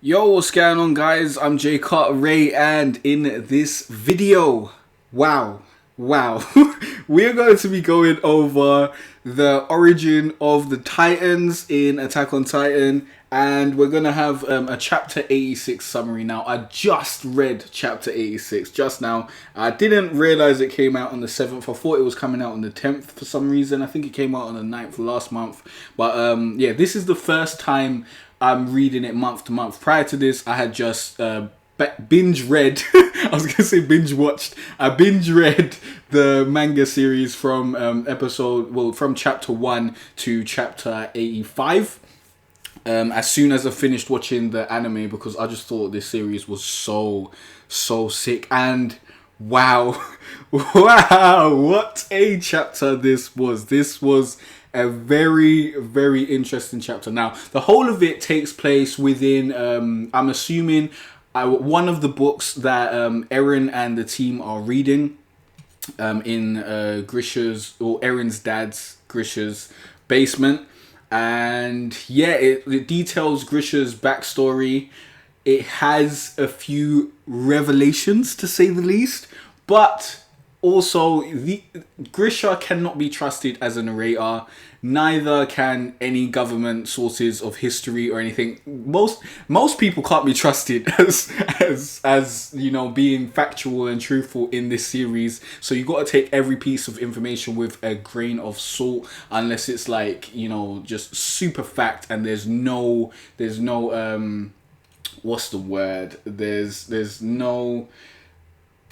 Yo, what's going on, guys? I'm Jay Carter Ray, and in this video, wow, we're going to be going over the origin of the Titans in Attack on Titan, and we're going to have a chapter 86 summary. Now, I just read chapter 86 just now. I didn't realize it came out on the 7th. I thought it was coming out on the 10th for some reason. I think it came out on the 9th last month. But yeah, this is the first time I'm reading it month to month. Prior to this, I had just binge read. I was gonna say binge watched. I binge read the manga series from from chapter 1 to chapter 85. As soon as I finished watching the anime, because I just thought this series was so sick. And wow, what a chapter this was. This was a very interesting chapter. Now, the whole of it takes place within, I'm assuming, one of the books that Eren and the team are reading in Grisha's, or Eren's dad's, Grisha's basement. And yeah, it details Grisha's backstory. It has a few revelations, to say the least, but also, Grisha cannot be trusted as a narrator. Neither can any government sources of history or anything. Most people can't be trusted as you know, being factual and truthful in this series. So you got to take every piece of information with a grain of salt, unless it's like, you know, just super fact and there's no what's the word? There's no,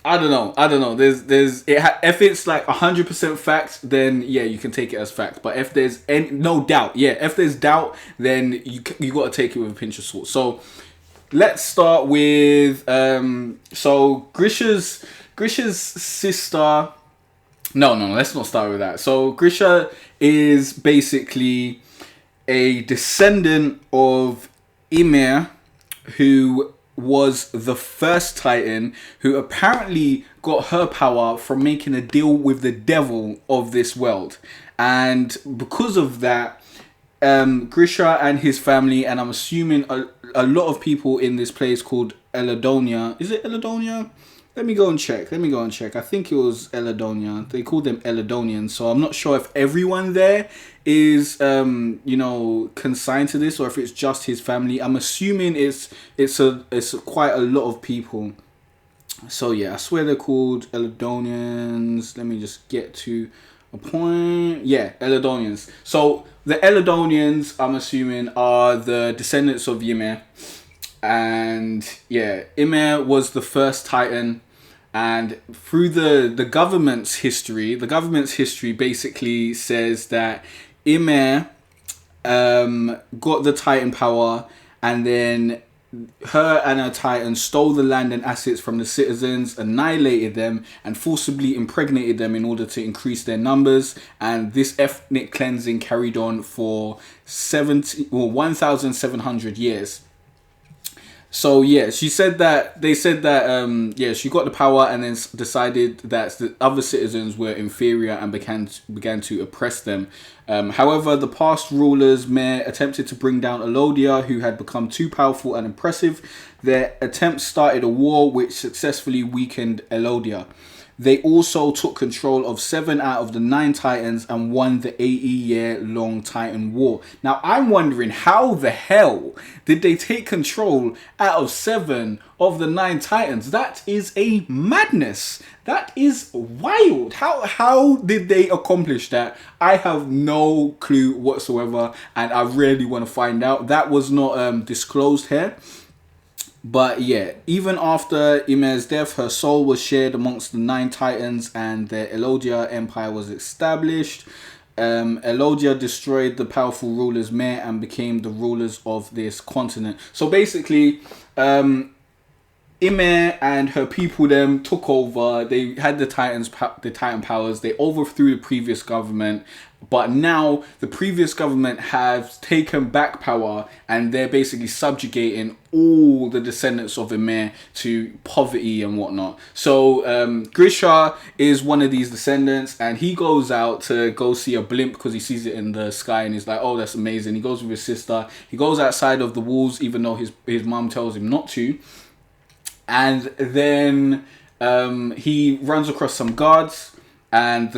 I don't know. If it's like 100% fact, then yeah, you can take it as fact. But if there's no doubt, if there's doubt, then you got to take it with a pinch of salt. So let's start with so Grisha's sister. No, let's not start with that. So Grisha is basically a descendant of Ymir, who was the first Titan, who apparently got her power from making a deal with the devil of this world. And because of that, Grisha and his family, and I'm assuming a lot of people in this place called Eladonia. Is it Eladonia? Let me go and check. I think it was Eladonia. They called them Eladonians. So I'm not sure if everyone there is, you know, consigned to this, or if it's just his family. I'm assuming it's quite a lot of people. So yeah, I swear they're called Eladonians. Let me just get to a point. Yeah, Eladonians. So the Eladonians, I'm assuming, are the descendants of Ymir. And yeah, Ymir was the first Titan, and through the government's history basically says that Ymir got the Titan power, and then her and her Titan stole the land and assets from the citizens, annihilated them, and forcibly impregnated them in order to increase their numbers. And this ethnic cleansing carried on for 1,700 years. So yeah, they said that yeah, she got the power and then decided that the other citizens were inferior and began to oppress them. However, the past rulers may attempted to bring down Elodia, who had become too powerful and impressive. Their attempts started a war which successfully weakened Elodia. They also took control of 7 out of the 9 Titans and won the 80-year-long Titan War. Now, I'm wondering, how the hell did they take control out of 7 of the 9 Titans? That is a madness. That is wild. How did they accomplish that? I have no clue whatsoever, and I really want to find out. That was not disclosed here. But yeah, even after Ymir's death, her soul was shared amongst the 9 Titans, and the Elodia Empire was established. Elodia destroyed the powerful rulers Mare and became the rulers of this continent. So basically, Ymir and her people them took over. They had the Titan powers. They overthrew the previous government, but now the previous government has taken back power, and they're basically subjugating all the descendants of Ymir to poverty and whatnot. So Grisha is one of these descendants, and he goes out to go see a blimp because he sees it in the sky, and he's like, "Oh, that's amazing." He goes with his sister. He goes outside of the walls, even though his mom tells him not to. And then he runs across some guards, and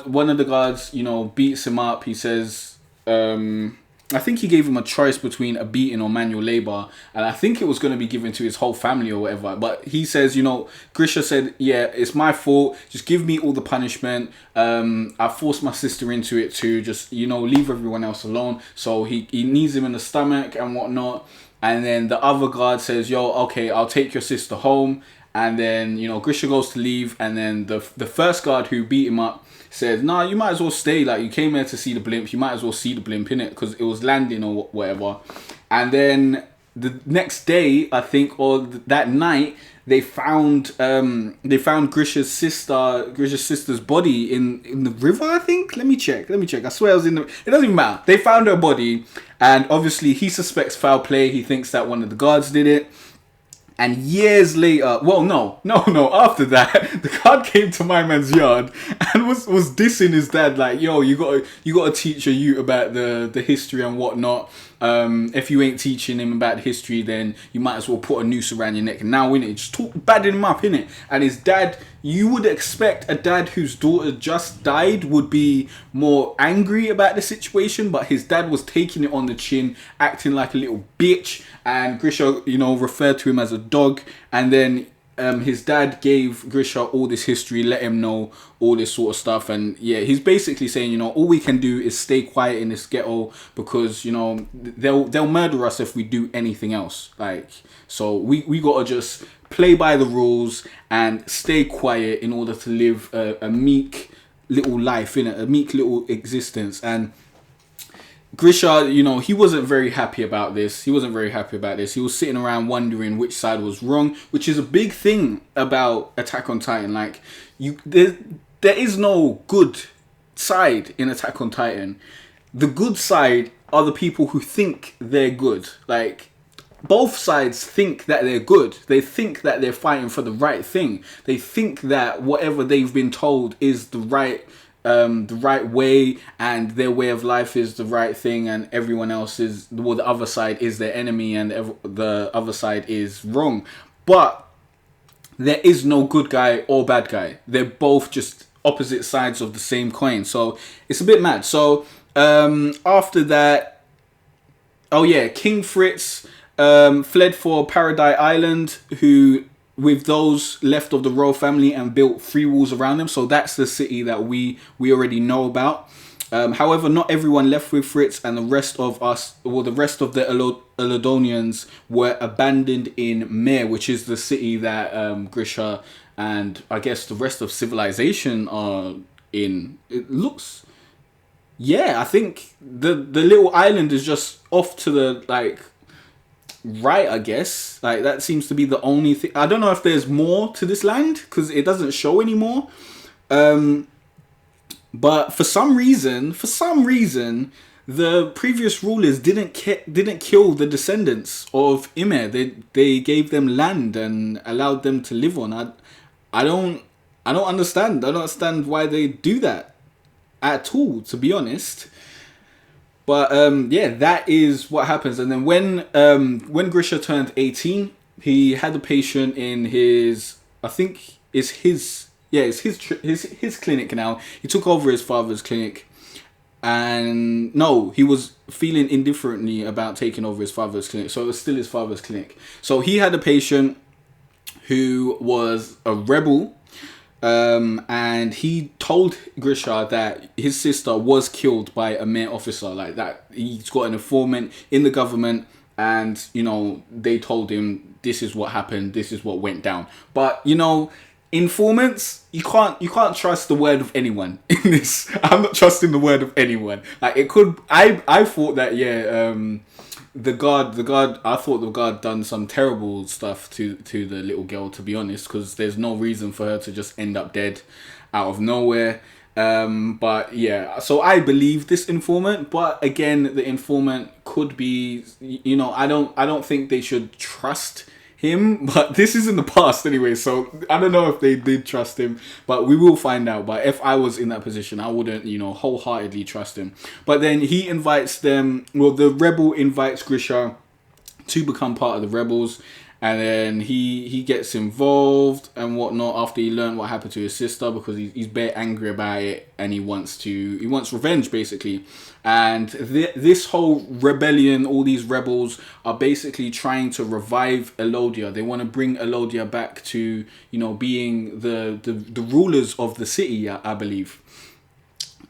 one of the guards, beats him up. He says, I think he gave him a choice between a beating or manual labor, and I think it was going to be given to his whole family or whatever. But he says, Grisha said, "Yeah, it's my fault. Just give me all the punishment. I forced my sister into it too. Just leave everyone else alone." So he knees him in the stomach and whatnot. And then the other guard says, "Yo, okay, I'll take your sister home." And then, Grisha goes to leave. And then the first guard who beat him up says, "Nah, you might as well stay. Like, you came here to see the blimp. You might as well see the blimp, innit? Because it was landing or whatever." And then the next day, I think, or that night, they found Grisha's sister's body in the river, I think. Let me check. I swear it was in the... It doesn't even matter. They found her body, and obviously he suspects foul play. He thinks that one of the guards did it. And years later, well, no, after that, the guard came to my man's yard and was dissing his dad, like, "Yo, you gotta teach your youth about the history and whatnot. If you ain't teaching him about the history, then you might as well put a noose around your neck." And now, innit, just badding him up, innit. And his dad, you would expect a dad whose daughter just died would be more angry about the situation, but his dad was taking it on the chin, acting like a little bitch. And Grisha, referred to him as a dog. And then his dad gave Grisha all this history, let him know all this sort of stuff. And yeah, he's basically saying, all we can do is stay quiet in this ghetto because, they'll murder us if we do anything else. Like, so we gotta just play by the rules and stay quiet in order to live a meek little life, a meek little existence. And Grisha, he wasn't very happy about this. He was sitting around wondering which side was wrong, which is a big thing about Attack on Titan. Like, there is no good side in Attack on Titan. The good side are the people who think they're good. Like, both sides think that they're good. They think that they're fighting for the right thing. They think that whatever they've been told is the right way, and their way of life is the right thing, and everyone else is, well, the other side is their enemy, and the other side is wrong. But there is no good guy or bad guy. They're both just opposite sides of the same coin. So it's a bit mad. So after that, King Fritz fled for Paradise Island, who with those left of the royal family, and built 3 walls around them. So that's the city that we already know about. However, not everyone left with Fritz, and the rest of the Eladonians were abandoned in Mir, which is the city that Grisha and I guess the rest of civilization are in. It looks... Yeah, I think the little island is just off to the, right, I guess. That seems to be the only thing. I don't know if there's more to this land because it doesn't show anymore. But for some reason, the previous rulers didn't kill the descendants of Ymir. They gave them land and allowed them to live on. I don't understand. I don't understand why they do that at all, to be honest. But that is what happens. And then when Grisha turned 18, he had a patient in his, I think it's his clinic now. He took over his father's clinic, and no, he was feeling indifferently about taking over his father's clinic. So it was still his father's clinic. So he had a patient who was a rebel. And he told Grisha that his sister was killed by a Mir officer, like that. He's got an informant in the government, and they told him this is what happened, this is what went down. But informants, you can't trust the word of anyone in this. I'm not trusting the word of anyone. Like, it could. I thought that the guard, I thought the guard done some terrible stuff to the little girl, to be honest, because there's no reason for her to just end up dead out of nowhere. But yeah, so I believe this informant, but again, the informant could be, you know, I don't think they should trust him, but this is in the past anyway, so I don't know if they did trust him, but we will find out. But if I was in that position, I wouldn't, you know, wholeheartedly trust him. But then he invites them, well, the rebel invites Grisha to become part of the rebels, and then he gets involved and whatnot after he learned what happened to his sister, because he's bare angry about it, and he wants revenge basically. And this whole rebellion, all these rebels are basically trying to revive Elodia. They want to bring Elodia back to, you know, being the rulers of the city, I believe.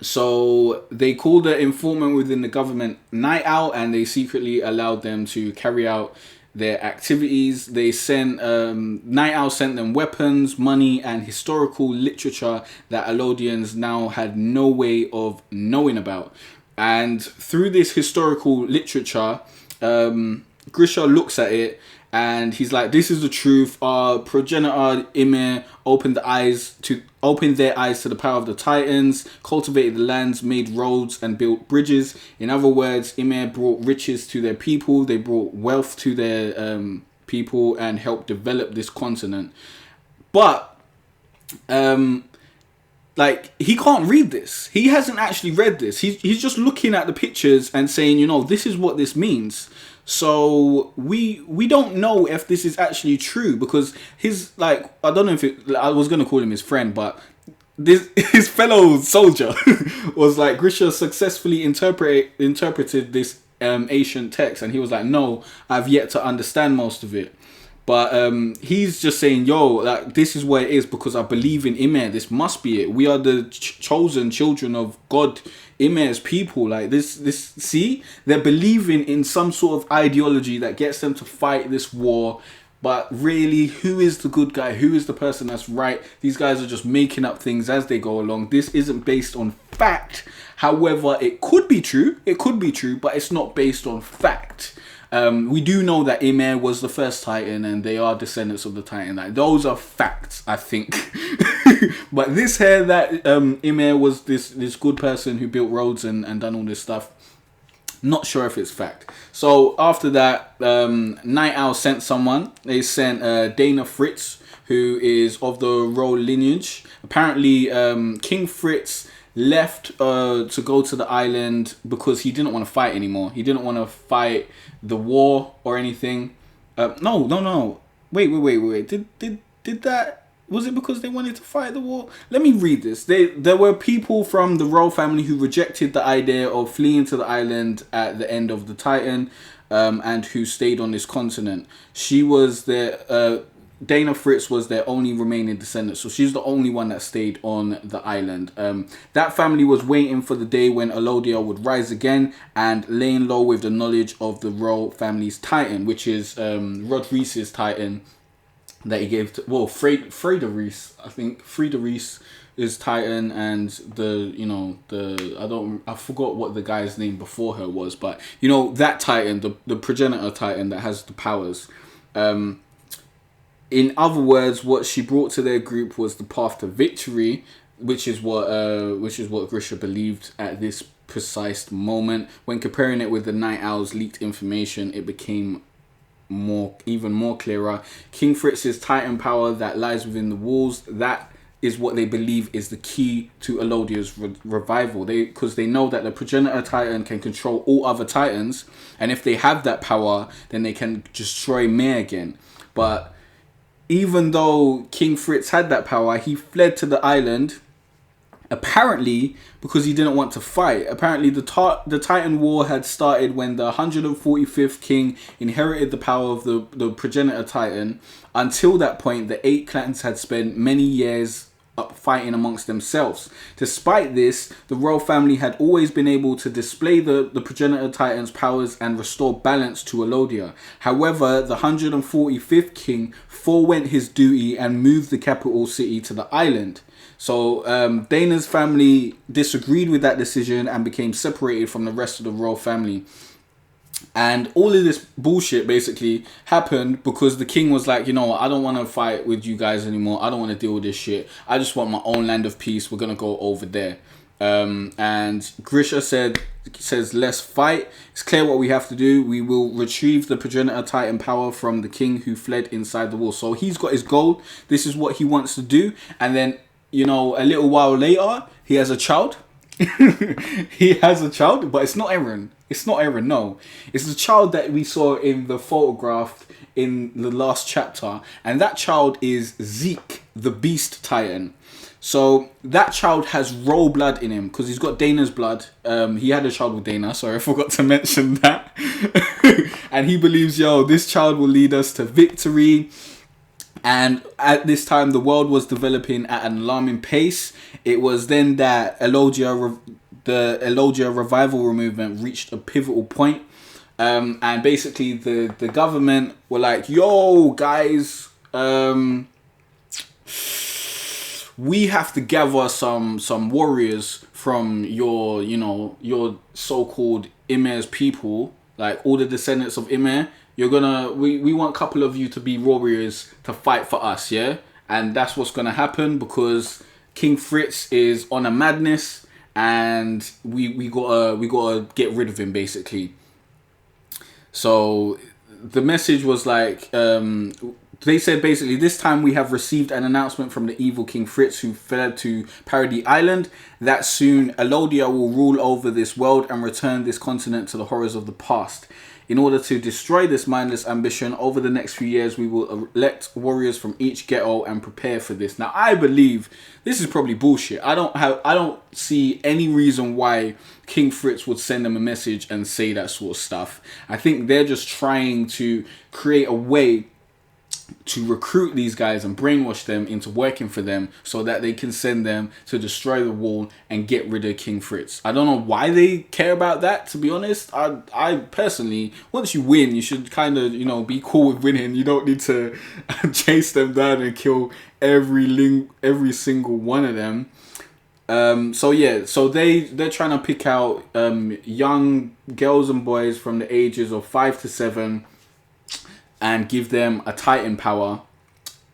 So they called the informant within the government Night Owl, and they secretly allowed them to carry out their activities. They sent Night Owl sent them weapons, money, and historical literature that Elodians now had no way of knowing about. And through this historical literature, Grisha looks at it and he's like, "This is the truth. Our progenitor Ymir opened their eyes to the power of the Titans, cultivated the lands, made roads, and built bridges. In other words, Ymir brought riches to their people. They brought wealth to their people and helped develop this continent." But like, he can't read this. He hasn't actually read this. He's just looking at the pictures and saying, you know, this is what this means. So we don't know if this is actually true, because his, like, I don't know if I was going to call him his friend, but his fellow soldier was like, Grisha successfully interpreted this ancient text, and he was like, no, I've yet to understand most of it. But he's just saying, yo, like, this is what it is, because I believe in Ymir. This must be it. We are the chosen children of God, Ymir's people. Like, this, see? They're believing in some sort of ideology that gets them to fight this war. But really, who is the good guy? Who is the person that's right? These guys are just making up things as they go along. This isn't based on fact. However, it could be true. It could be true, but it's not based on fact. We do know that Ymir was the first Titan, and they are descendants of the Titan. Like, those are facts, I think. But this here, that Ymir was this good person who built roads and done all this stuff, not sure if it's fact. So after that, Night Owl sent someone. They sent Dana Fritz, who is of the royal lineage. Apparently, King Fritz left to go to the island because he didn't want to fight anymore. He didn't want to fight the war or anything. No. Wait. Did that? Was it because they wanted to fight the war? Let me read this. There were people from the royal family who rejected the idea of fleeing to the island at the end of the Titan, and who stayed on this continent. She was their Dana Fritz was their only remaining descendant, so she's the only one that stayed on the island. That family was waiting for the day when Elodia would rise again, and laying low with the knowledge of the royal family's Titan, which is Rod Reese's Titan that he gave to, well, Freda Reese, I think. Freda Reese is Titan, and I forgot what the guy's name before her was, but you know, that Titan, the progenitor Titan that has the powers. In other words, what she brought to their group was the path to victory, which is what Grisha believed at this precise moment. When comparing it with the Night Owl's leaked information, it became even more clearer. King Fritz's Titan power that lies within the walls, that is what they believe is the key to Elodia's revival. Because they know that the progenitor Titan can control all other Titans, and if they have that power, then they can destroy Ymir again. But even though King Fritz had that power, he fled to the island, apparently because he didn't want to fight. Apparently the Titan War had started when the 145th king inherited the power of the progenitor Titan. Until that point, the 8 clans had spent many years fighting amongst themselves. Despite this, the royal family had always been able to display the progenitor Titan's powers and restore balance to Elodia. However, the 145th king forewent his duty and moved the capital city to the island. So Dana's family disagreed with that decision and became separated from the rest of the royal family. And all of this bullshit basically happened because the king was like, you know what, I don't want to fight with you guys anymore. I don't want to deal with this shit. I just want my own land of peace. We're going to go over there. And Grisha says, let's fight. It's clear what we have to do. We will retrieve the progenitor titan power from the king who fled inside the wall. So he's got his goal. This is what he wants to do. And then, you know, a little while later, he has a child. He has a child, but it's not Eren. It's not Eren, no. It's the child that we saw in the photograph in the last chapter. And that child is Zeke, the Beast Titan. So that child has royal blood in him because he's got Dana's blood. He had a child with Dana. Sorry, I forgot to mention that. And he believes, yo, this child will lead us to victory. And at this time, the world was developing at an alarming pace. It was then that the Elogia revival movement reached a pivotal point. And basically, the government were like, yo, guys, we have to gather some warriors from your so-called Ymir's people, like all the descendants of Ymir. We want a couple of you to be warriors to fight for us, yeah? And that's what's gonna happen because King Fritz is on a madness and we gotta get rid of him basically. So the message was like, they said basically, this time we have received an announcement from the evil King Fritz who fled to Paradis Island that soon Elodia will rule over this world and return this continent to the horrors of the past. In order to destroy this mindless ambition, over the next few years, we will elect warriors from each ghetto and prepare for this. Now, I believe this is probably bullshit. I don't see any reason why King Fritz would send them a message and say that sort of stuff. I think they're just trying to create a way to recruit these guys and brainwash them into working for them so that they can send them to destroy the wall and get rid of King Fritz. I don't know why they care about that, to be honest. I personally, once you win, you should kind of, be cool with winning. You don't need to chase them down and kill every single one of them. So they're trying to pick out young girls and boys from the ages of 5 to 7 and give them a Titan power.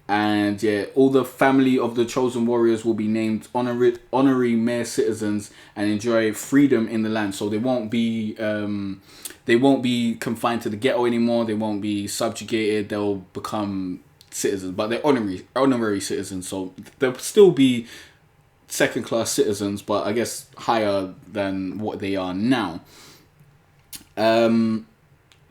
And yeah, all the family of the chosen warriors will be named honorary mere citizens and enjoy freedom in the land. So they won't be confined to the ghetto anymore. They won't be subjugated. They'll become citizens, but they're honorary citizens. So they'll still be second class citizens, but I guess higher than what they are now.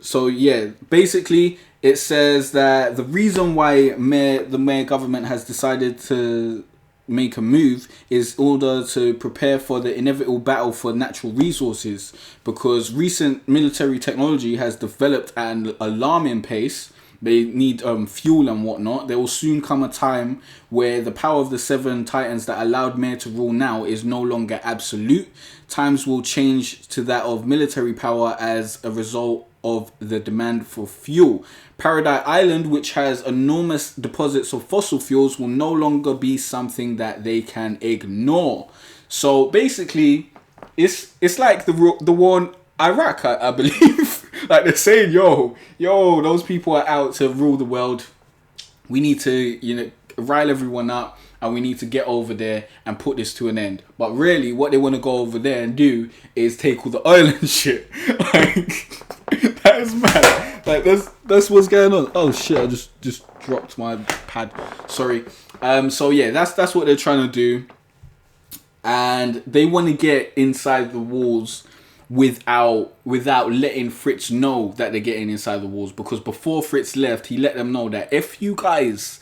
So yeah, basically it says that the reason why the mayor government has decided to make a move is in order to prepare for the inevitable battle for natural resources, because recent military technology has developed at an alarming pace. They need fuel and whatnot. There will soon come a time where the power of the 7 titans that allowed Mare to rule now is no longer absolute. Times will change to that of military power as a result of the demand for fuel. Paradise Island, which has enormous deposits of fossil fuels, will no longer be something that they can ignore. So basically, it's like the war in Iraq, I believe. Like they're saying, yo, those people are out to rule the world. We need to, rile everyone up, and we need to get over there and put this to an end. But really, what they want to go over there and do is take all the oil and shit. Like, that is mad. Like, that's what's going on. Oh shit! I just dropped my pad. Sorry. So yeah, that's what they're trying to do, and they want to get inside the walls without letting Fritz know that they're getting inside the walls, because before Fritz left, he let them know that if you guys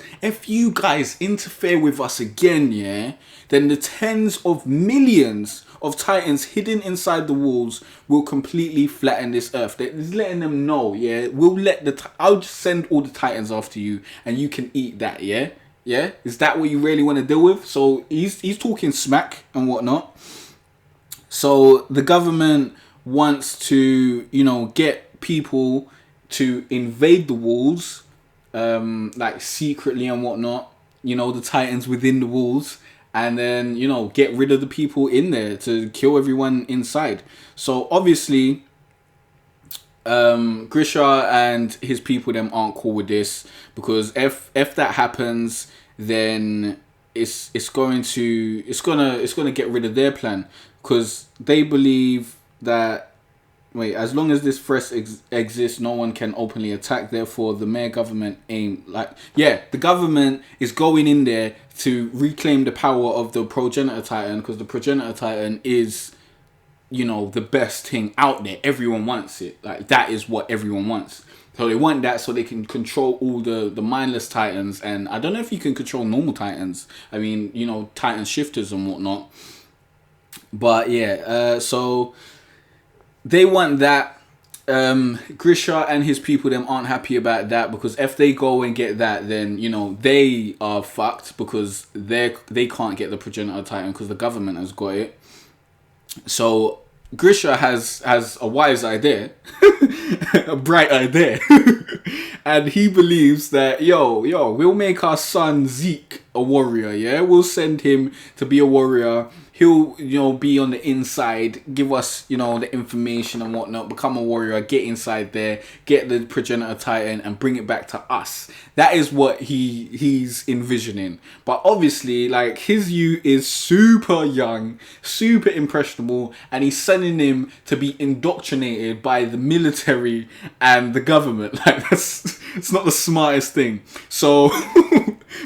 interfere with us again, yeah, then the tens of millions of titans hidden inside the walls will completely flatten this earth. They're letting them know, yeah, I'll just send all the titans after you and you can eat that, yeah? Yeah? Is that what you really want to deal with? So he's talking smack and whatnot. So the government wants to, get people to invade the walls, like secretly and whatnot, the titans within the walls, and then, get rid of the people in there to kill everyone inside. So obviously, Grisha and his people them aren't cool with this, because if that happens, then it's gonna get rid of their plan, because they believe that, wait, as long as this threat exists, no one can openly attack. Therefore, the mayor government the government is going in there to reclaim the power of the progenitor titan, because the progenitor titan is, you know, the best thing out there. Everyone wants it. Like, that is what everyone wants. So they want that so they can control all the mindless titans. And I don't know if you can control normal titans. I mean, you know, titan shifters and whatnot. But yeah, so they want that. Grisha and his people them aren't happy about that, because if they go and get that, then, you know, they are fucked, because they can't get the progenitor titan because the government has got it. So Grisha has a wise idea, a bright idea, and he believes that we'll make our son Zeke a warrior. Yeah, we'll send him to be a warrior. He'll, you know, be on the inside, give us, you know, the information and whatnot, become a warrior, get inside there, get the progenitor titan and bring it back to us. That is what he's envisioning. But obviously, like, his youth is super young, super impressionable, and he's sending him to be indoctrinated by the military and the government. Like, it's not the smartest thing. So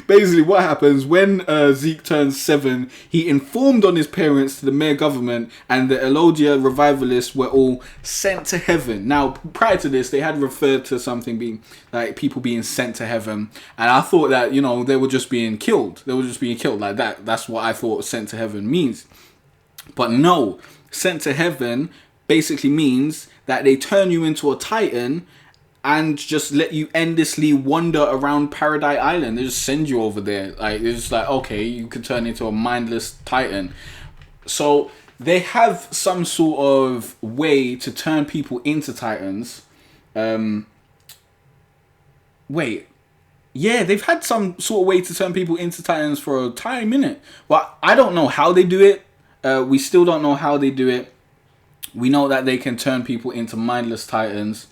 basically what happens when Zeke turns 7, he informed on his parents to the mayor government, and the Elodia revivalists were all sent to heaven. Now, prior to this, they had referred to something being like people being sent to heaven, and I thought that, you know, they were just being killed. They were just being killed like that. That's what I thought sent to heaven means. But no, sent to heaven basically means that they turn you into a titan and just let you endlessly wander around Paradise Island. They just send you over there. Like, they're just like, okay, you could turn into a mindless titan. So they have some sort of way to turn people into titans. They've had some sort of way to turn people into titans for a time, innit? But I don't know how they do it. We still don't know how they do it. We know that they can turn people into mindless titans.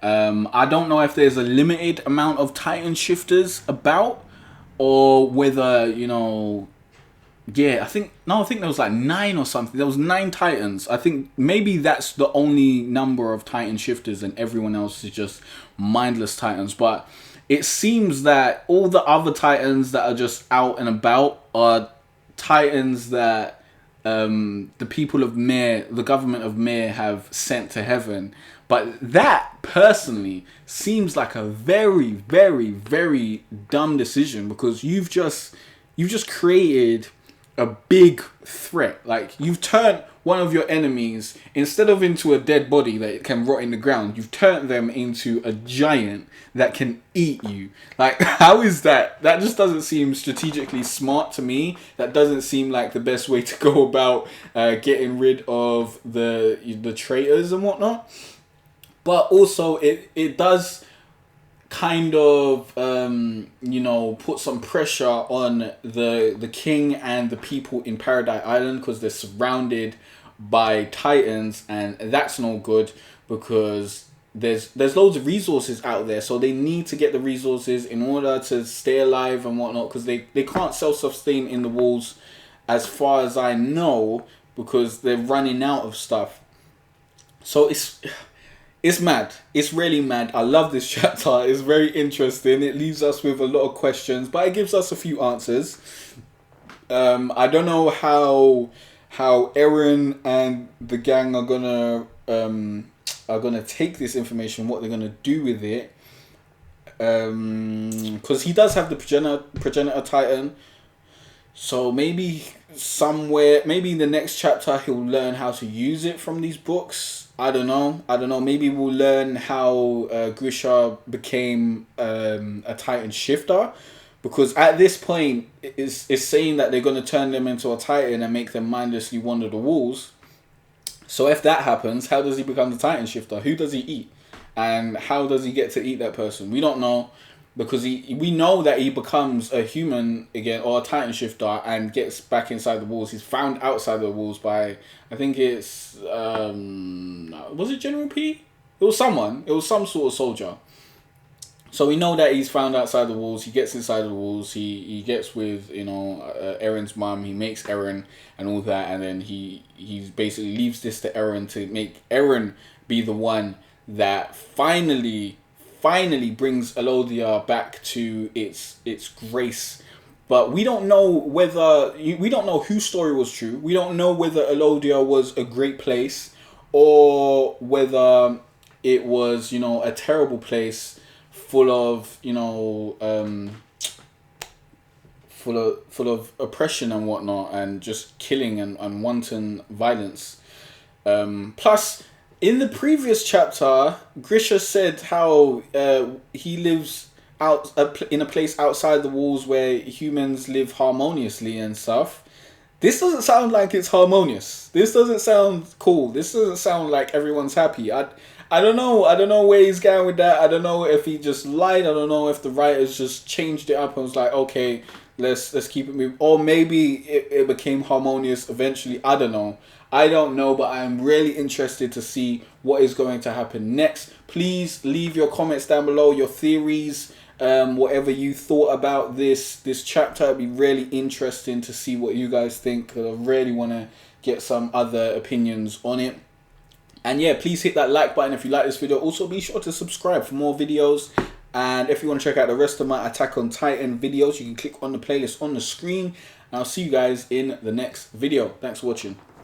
I don't know if there's a limited amount of titan shifters about, or whether, you know, I think there was like 9 or something. There was 9 titans. I think maybe that's the only number of titan shifters, and everyone else is just mindless titans. But it seems that all the other titans that are just out and about are titans that the people of Mir, the government of Mir, have sent to heaven. But that personally seems like a very, very, very dumb decision, because you've just created a big threat. Like, you've turned one of your enemies, instead of into a dead body that can rot in the ground, you've turned them into a giant that can eat you. Like, how is that? That just doesn't seem strategically smart to me. That doesn't seem like the best way to go about getting rid of the traitors and whatnot. But also, it does kind of, put some pressure on the king and the people in Paradise Island, because they're surrounded by titans, and that's no good, because there's loads of resources out there, so they need to get the resources in order to stay alive and whatnot, because they can't self-sustain in the walls, as far as I know, because they're running out of stuff. So it's mad. It's really mad. I love this chapter. It's very interesting. It leaves us with a lot of questions, but it gives us a few answers. I don't know how Eren and the gang are gonna take this information, what they're gonna do with it. Because he does have the progenitor titan. So maybe in the next chapter, he'll learn how to use it from these books. I don't know. Maybe we'll learn how Grisha became a titan shifter. Because at this point, it's saying that they're going to turn them into a titan and make them mindlessly wander the walls. So if that happens, how does he become the titan shifter? Who does he eat? And how does he get to eat that person? We don't know. Because we know that he becomes a human again, or a titan shifter, and gets back inside the walls. He's found outside the walls by, I think it's, was it General P? It was someone. It was some sort of soldier. So we know that he's found outside the walls. He gets inside the walls. He gets with, you know, Aaron's mum. He makes Aaron and all that, and then he basically leaves this to Aaron to make Aaron be the one that finally brings Elodia back to its grace. But we don't know we don't know whose story was true. We don't know whether Elodia was a great place or whether it was, you know, a terrible place full of, you know, full of oppression and whatnot, and just killing and wanton violence. Plus, in the previous chapter, Grisha said how he lives in a place outside the walls where humans live harmoniously and stuff. This doesn't sound like it's harmonious. This doesn't sound cool. This doesn't sound like everyone's happy. I don't know. I don't know where he's going with that. I don't know if he just lied. I don't know if the writers just changed it up and was like, okay, let's keep it moving. Or maybe it became harmonious eventually. I don't know. But I'm really interested to see what is going to happen next. Please leave your comments down below, your theories, whatever you thought about this chapter. It'd be really interesting to see what you guys think, because I really want to get some other opinions on it. And yeah, please hit that like button if you like this video. Also, be sure to subscribe for more videos. And if you want to check out the rest of my Attack on Titan videos, you can click on the playlist on the screen. And I'll see you guys in the next video. Thanks for watching.